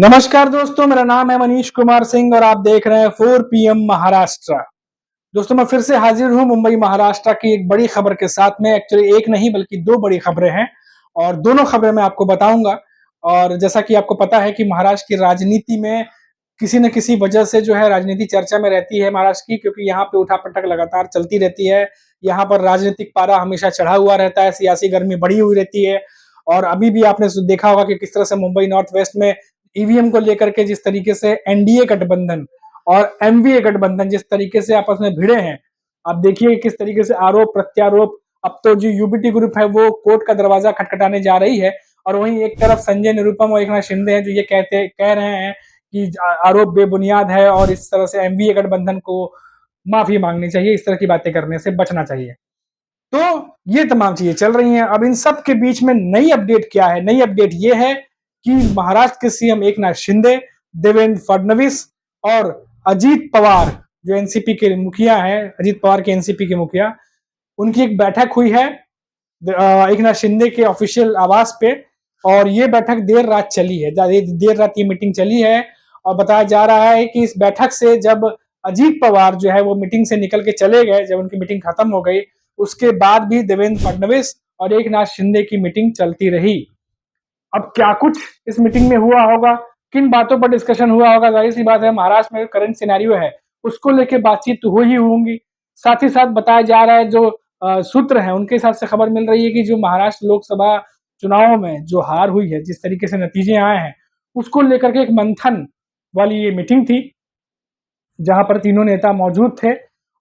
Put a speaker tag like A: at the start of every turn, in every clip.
A: नमस्कार दोस्तों, मेरा नाम है मनीष कुमार सिंह और आप देख रहे हैं 4 PM महाराष्ट्र। दोस्तों, मैं फिर से हाजिर हूं मुंबई महाराष्ट्र की एक बड़ी खबर के साथ में। एक्चुअली एक नहीं बल्कि दो बड़ी खबरें हैं और दोनों खबरें मैं आपको बताऊंगा। और जैसा कि आपको पता है कि महाराष्ट्र की राजनीति में किसी न किसी वजह से जो है राजनीति चर्चा में रहती है महाराष्ट्र की, क्योंकि यहाँ पे उठापटक लगातार चलती रहती है। यहाँ पर राजनीतिक पारा हमेशा चढ़ा हुआ रहता है, सियासी गर्मी बढ़ी हुई रहती है। और अभी भी आपने देखा होगा कि किस तरह से मुंबई नॉर्थ वेस्ट में ईवीएम को लेकर के जिस तरीके से एनडीए गठबंधन और एमवीए गठबंधन जिस तरीके से आपस में भिड़े हैं, आप देखिए किस तरीके से आरोप प्रत्यारोप। अब तो जो यूबीटी ग्रुप है वो कोर्ट का दरवाजा खटखटाने जा रही है और वहीं एक तरफ संजय निरुपम और एकनाथ शिंदे हैं जो ये कह रहे हैं कि आरोप बेबुनियाद है और इस तरह से एमवीए गठबंधन को माफी मांगनी चाहिए, इस तरह की बातें करने से बचना चाहिए। तो ये तमाम चीजें चल रही हैं। अब इन सब के बीच में नई अपडेट क्या है? नई अपडेट ये है कि महाराष्ट्र के सीएम एकनाथ शिंदे, देवेंद्र फडणवीस और अजीत पवार जो एनसीपी के मुखिया हैं, अजीत पवार के एनसीपी के मुखिया, उनकी एक बैठक हुई है एकनाथ शिंदे के ऑफिशियल आवास पे। और ये बैठक देर रात चली है, देर रात ये मीटिंग चली है। और बताया जा रहा है कि इस बैठक से जब अजीत पवार जो है वो मीटिंग से निकल के चले गए, जब उनकी मीटिंग खत्म हो गई, उसके बाद भी देवेंद्र फडणवीस और एकनाथ शिंदे की मीटिंग चलती रही। अब क्या कुछ इस मीटिंग में हुआ होगा, किन बातों पर डिस्कशन हुआ होगा, जाहिर सी बात है महाराष्ट्र में करंट सिनेरियो है उसको लेके बातचीत तो हो ही होंगी। साथ ही साथ बताया जा रहा है, जो सूत्र है उनके हिसाब से खबर मिल रही है कि जो महाराष्ट्र लोकसभा चुनावों में जो हार हुई है, जिस तरीके से नतीजे आए हैं, उसको लेकर के एक मंथन वाली ये मीटिंग थी जहां पर तीनों नेता मौजूद थे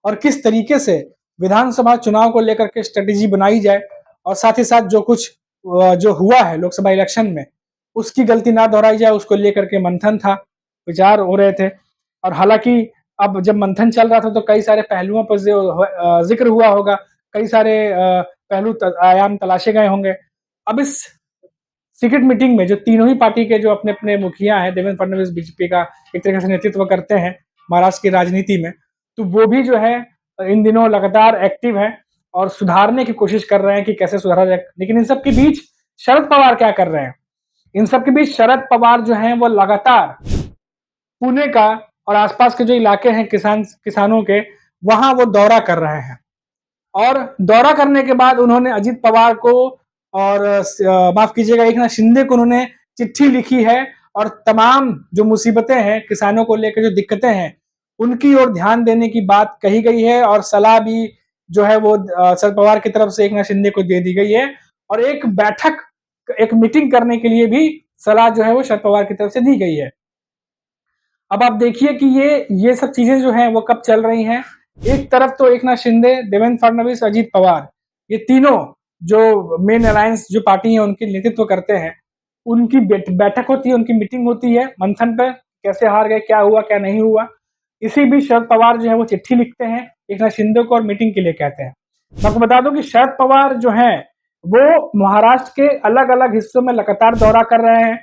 A: और किस तरीके से विधानसभा चुनाव को लेकर के स्ट्रेटेजी बनाई जाए और साथ ही साथ जो कुछ जो हुआ है लोकसभा इलेक्शन में उसकी गलती ना दोहराई जाए, उसको लेकर के मंथन था, विचार हो रहे थे। और हालांकि अब जब मंथन चल रहा था तो कई सारे पहलुओं पर जिक्र हुआ होगा, कई सारे पहलू आयाम तलाशे गए होंगे। अब इस सीक्रेट मीटिंग में जो तीनों ही पार्टी के जो अपने अपने मुखिया हैं, देवेंद्र फडणवीस बीजेपी का एक तरीके से नेतृत्व करते हैं महाराष्ट्र की राजनीति में, तो वो भी जो है इन दिनों लगातार एक्टिव है और सुधारने की कोशिश कर रहे हैं कि कैसे सुधारा जाए। लेकिन इन सब के बीच शरद पवार क्या कर रहे हैं? इन सब के बीच शरद पवार जो हैं वो लगातार पुणे का और आसपास के जो इलाके हैं किसानों के, वहां वो दौरा कर रहे हैं। और दौरा करने के बाद उन्होंने अजीत पवार को और माफ कीजिएगा एकनाथ शिंदे को उन्होंने चिट्ठी लिखी है और तमाम जो मुसीबतें हैं किसानों को लेकर, जो दिक्कतें हैं, उनकी ओर ध्यान देने की बात कही गई है और सलाह भी जो है वो शरद पवार की तरफ से एकनाथ शिंदे को दे दी गई है। और एक बैठक, एक मीटिंग करने के लिए भी सलाह जो है वो शरद पवार की तरफ से दी गई है। अब आप देखिए कि ये सब चीजें जो हैं वो कब चल रही हैं। एक तरफ तो एकनाथ शिंदे, देवेंद्र फडणवीस, अजीत पवार, ये तीनों जो मेन अलायंस जो पार्टी है उनके नेतृत्व करते हैं, उनकी बैठक होती है, उनकी मीटिंग होती है मंथन पे, कैसे हार गए, क्या हुआ क्या नहीं हुआ। इसी बीच शरद पवार जो है वो चिट्ठी लिखते हैं एकनाथ शिंदे को और मीटिंग के लिए कहते हैं। मैं आपको बता दूं कि शरद पवार जो है वो महाराष्ट्र के अलग अलग हिस्सों में लगातार दौरा कर रहे हैं।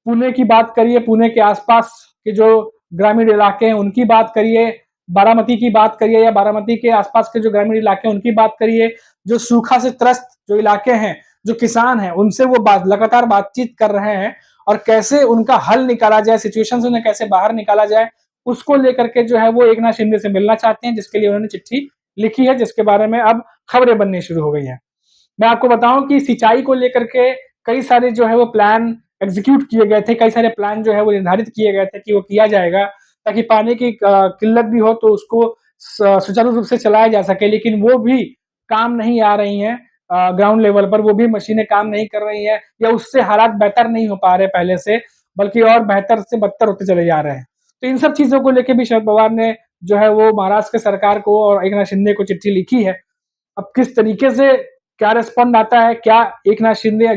A: पुणे की बात करिए, पुणे के आसपास के जो ग्रामीण इलाके हैं उनकी बात करिए, बारामती की बात करिए या बारामती के आसपास के जो ग्रामीण इलाके हैं उनकी बात करिए, जो सूखा से त्रस्त जो इलाके हैं, जो किसान हैं, उनसे वो लगातार बातचीत कर रहे हैं और कैसे उनका हल निकाला जाए, सिचुएशन से उन्हें कैसे बाहर निकाला जाए, उसको लेकर के जो है वो एकनाथ शिंदे से मिलना चाहते हैं, जिसके लिए उन्होंने चिट्ठी लिखी है, जिसके बारे में अब खबरें बननी शुरू हो गई हैं। मैं आपको बताऊं कि सिंचाई को लेकर के कई सारे जो है वो प्लान एग्जीक्यूट किए गए थे, कई सारे प्लान जो है वो निर्धारित किए गए थे कि वो किया जाएगा ताकि पानी की किल्लत भी हो तो उसको सुचारू रूप से चलाया जा सके। लेकिन वो भी काम नहीं आ रही हैं, ग्राउंड लेवल पर वो भी मशीनें काम नहीं कर रही हैं या उससे हालात बेहतर नहीं हो पा रहे पहले से, बल्कि और बेहतर से बदतर होते चले जा रहे हैं। तो इन सब चीजों को लेकर भी शरद पवार ने जो है वो महाराष्ट्र के सरकार को और एकनाथ शिंदे को चिट्ठी लिखी है। अब किस तरीके से क्या रिस्पॉन्ड आता है, क्या एकनाथ शिंदे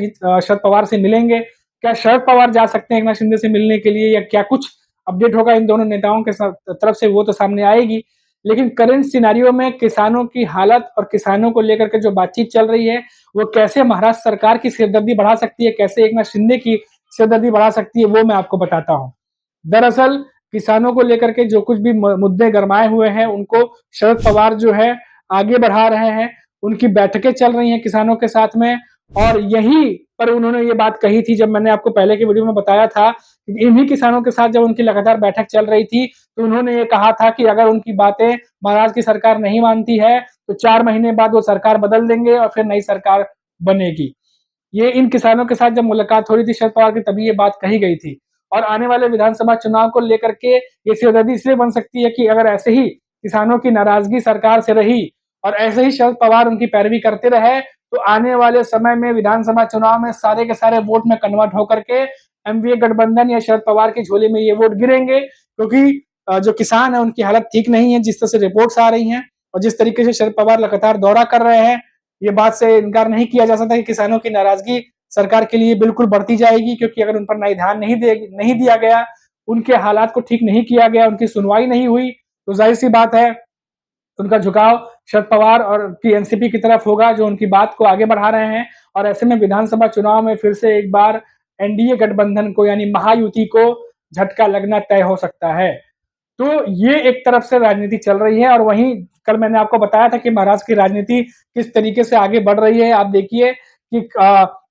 A: शरद पवार से मिलेंगे, क्या शरद पवार जा सकते हैं एकनाथ शिंदे से मिलने के लिए, या क्या कुछ अपडेट होगा इन दोनों नेताओं के तरफ से, वो तो सामने आएगी। लेकिन करंट सिनेरियो में किसानों की हालत और किसानों को लेकर के जो बातचीत चल रही है वो कैसे महाराष्ट्र सरकार की सिरदर्दी बढ़ा सकती है, कैसे एकनाथ शिंदे की सिरदर्दी बढ़ा सकती है, वो मैं आपको बताता हूँ। दरअसल किसानों को लेकर के जो कुछ भी मुद्दे गरमाए हुए हैं उनको शरद पवार जो है आगे बढ़ा रहे हैं, उनकी बैठकें चल रही हैं किसानों के साथ में। और यही पर उन्होंने ये बात कही थी, जब मैंने आपको पहले की वीडियो में बताया था कि इन्हीं किसानों के साथ जब उनकी लगातार बैठक चल रही थी, तो उन्होंने ये कहा था कि अगर उनकी बातें महाराष्ट्र की सरकार नहीं मानती है तो 4 महीने बाद वो सरकार बदल देंगे और फिर नई सरकार बनेगी। ये इन किसानों के साथ जब मुलाकात हो रही थी शरद पवार की, तभी ये बात कही गई थी। और आने वाले विधानसभा चुनाव को लेकर के ये सिरदर्दी इसलिए बन सकती है कि अगर ऐसे ही किसानों की नाराजगी सरकार से रही और ऐसे ही शरद पवार उनकी पैरवी करते रहे, तो आने वाले समय में विधानसभा चुनाव में सारे के सारे वोट में कन्वर्ट होकर के एमवीए गठबंधन या शरद पवार की झोली में ये वोट गिरेंगे, क्योंकि जो किसान है उनकी हालत ठीक नहीं है, जिस तरह से रिपोर्ट्स आ रही हैं और जिस तरीके से शरद पवार लगातार दौरा कर रहे हैं, ये बात से इनकार नहीं किया जा सकता कि किसानों की नाराजगी सरकार के लिए बिल्कुल बढ़ती जाएगी, क्योंकि अगर उन पर नई ध्यान नहीं दिया गया, उनके हालात को ठीक नहीं किया गया, उनकी सुनवाई नहीं हुई, तो जाहिर सी बात है उनका झुकाव शरद पवार और की एनसीपी की तरफ होगा, जो उनकी बात को आगे बढ़ा रहे हैं। और ऐसे में विधानसभा चुनाव में फिर से एक बार एनडीए गठबंधन को यानी महायुति को झटका लगना तय हो सकता है। तो ये एक तरफ से राजनीति चल रही है, और वहीं कल मैंने आपको बताया था कि महाराष्ट्र की राजनीति किस तरीके से आगे बढ़ रही है। आप देखिए कि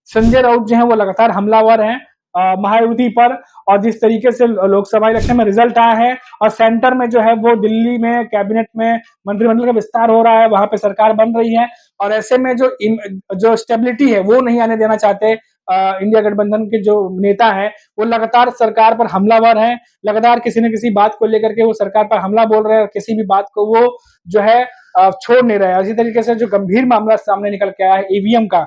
A: संजय राउत जो है वो लगातार हमलावर हैं महायुति पर, और जिस तरीके से लोकसभा इलेक्शन में रिजल्ट आया है और सेंटर में जो है वो दिल्ली में कैबिनेट में मंत्रिमंडल का विस्तार हो रहा है, वहां पे सरकार बन रही है, और ऐसे में जो स्टेबिलिटी है वो नहीं आने देना चाहते इंडिया गठबंधन के जो नेता है, वो लगातार सरकार पर हमलावर हैं, लगातार किसी न किसी बात को लेकर के वो सरकार पर हमला बोल रहे हैं और किसी भी बात को वो जो है छोड़ नहीं रहे हैं। इसी तरीके से जो गंभीर मामला सामने निकल के आया है ईवीएम का,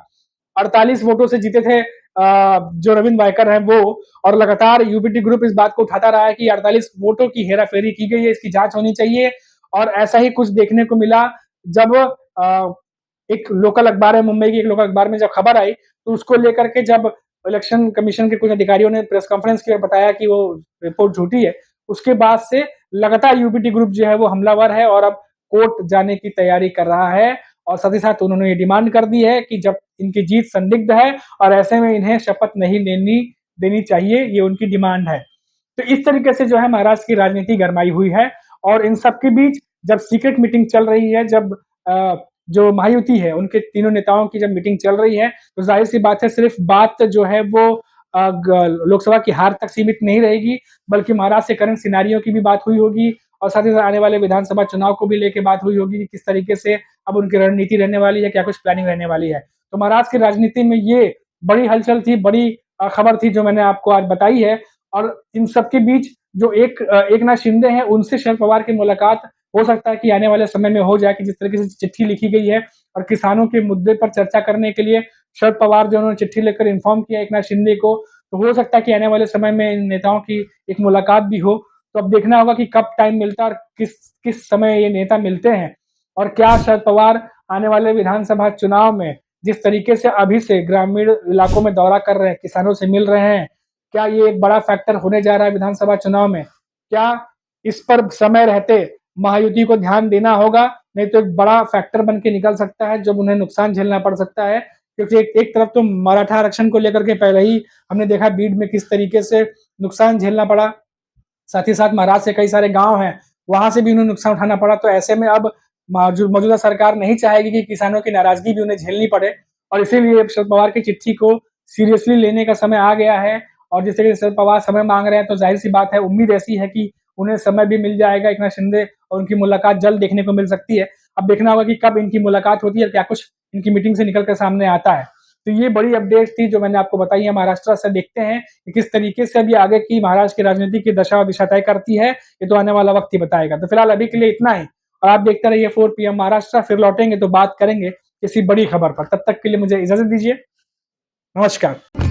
A: 48 वोटों से जीते थे जो रविंद्र वायकर हैं वो, और लगातार यूपीटी ग्रुप इस बात को उठाता रहा है कि 48 वोटों की हेराफेरी की गई है, इसकी जांच होनी चाहिए। और ऐसा ही कुछ देखने को मिला जब एक लोकल अखबार है, मुंबई की एक लोकल अखबार में जब खबर आई, तो उसको लेकर के जब इलेक्शन कमीशन के कुछ अधिकारियों ने प्रेस कॉन्फ्रेंस की और बताया कि वो रिपोर्ट झूठी है, उसके बाद से लगातार यूपीटी ग्रुप जो है वो हमलावर है और अब कोर्ट जाने की तैयारी कर रहा है। और साथ ही साथ उन्होंने ये डिमांड कर दी है कि जब इनकी जीत संदिग्ध है और ऐसे में इन्हें शपथ नहीं देनी चाहिए, ये उनकी डिमांड है। तो इस तरीके से जो है महाराष्ट्र की राजनीति गरमाई हुई है, और इन सबके बीच जब सीक्रेट मीटिंग चल रही है, जब जो महायुति है उनके तीनों नेताओं की जब मीटिंग चल रही है, तो जाहिर सी बात है सिर्फ बात जो है वो लोकसभा की हार तक सीमित नहीं रहेगी, बल्कि महाराष्ट्र के करंट सिनारियों की भी बात हुई होगी, और साथ ही साथ आने वाले विधानसभा चुनाव को भी लेके बात हुई होगी कि किस तरीके से अब उनकी रणनीति रहने वाली है, क्या कुछ प्लानिंग रहने वाली है। तो महाराष्ट्र की राजनीति में ये बड़ी हलचल थी, बड़ी खबर थी जो मैंने आपको आज बताई है। और इन सबके बीच जो एकनाथ शिंदे हैं, उनसे शरद पवार की मुलाकात हो सकता है कि आने वाले समय में हो जाए, कि जिस तरीके से चिट्ठी लिखी गई है और किसानों के मुद्दे पर चर्चा करने के लिए शरद पवार जो उन्होंने चिट्ठी लेकर इन्फॉर्म किया एकनाथ शिंदे को, तो हो सकता है कि आने वाले समय में इन नेताओं की एक मुलाकात भी हो। तो अब देखना होगा कि कब टाइम मिलता है और किस किस समय ये नेता मिलते हैं, और क्या शरद पवार आने वाले विधानसभा चुनाव में जिस तरीके से अभी से ग्रामीण इलाकों में दौरा कर रहे हैं, किसानों से मिल रहे हैं, क्या ये एक बड़ा फैक्टर होने जा रहा है विधानसभा चुनाव में? क्या इस पर समय रहते महायुति को ध्यान देना होगा, नहीं तो एक बड़ा फैक्टर बन के निकल सकता है जब उन्हें नुकसान झेलना पड़ सकता है। क्योंकि एक तरफ तो मराठा आरक्षण को लेकर के पहले ही हमने देखा बीड में किस तरीके से नुकसान झेलना पड़ा, साथ ही साथ महाराष्ट्र से कई सारे गांव हैं, वहां से भी उन्हें नुकसान उठाना पड़ा। तो ऐसे में अब मौजूदा सरकार नहीं चाहेगी कि किसानों की नाराजगी भी उन्हें झेलनी पड़े, और इसीलिए शरद पवार की चिट्ठी को सीरियसली लेने का समय आ गया है। और जिस तरीके से शरद पवार समय मांग रहे हैं, तो जाहिर सी बात है उम्मीद ऐसी है कि उन्हें समय भी मिल जाएगा, एकनाथ शिंदे और उनकी मुलाकात जल्द देखने को मिल सकती है। अब देखना होगा कि कब इनकी मुलाकात होती है और क्या कुछ इनकी मीटिंग से निकल कर सामने आता है। तो ये बड़ी अपडेट थी जो मैंने आपको बताई है महाराष्ट्र से। देखते हैं कि किस तरीके से अभी आगे की महाराष्ट्र की राजनीति की दशा और दिशा तय करती है, ये तो आने वाला वक्त ही बताएगा। तो फिलहाल अभी के लिए इतना ही, और आप देखते रहिए 4 PM महाराष्ट्र। फिर लौटेंगे तो बात करेंगे किसी बड़ी खबर पर। तब तक के लिए मुझे इजाजत दीजिए, नमस्कार।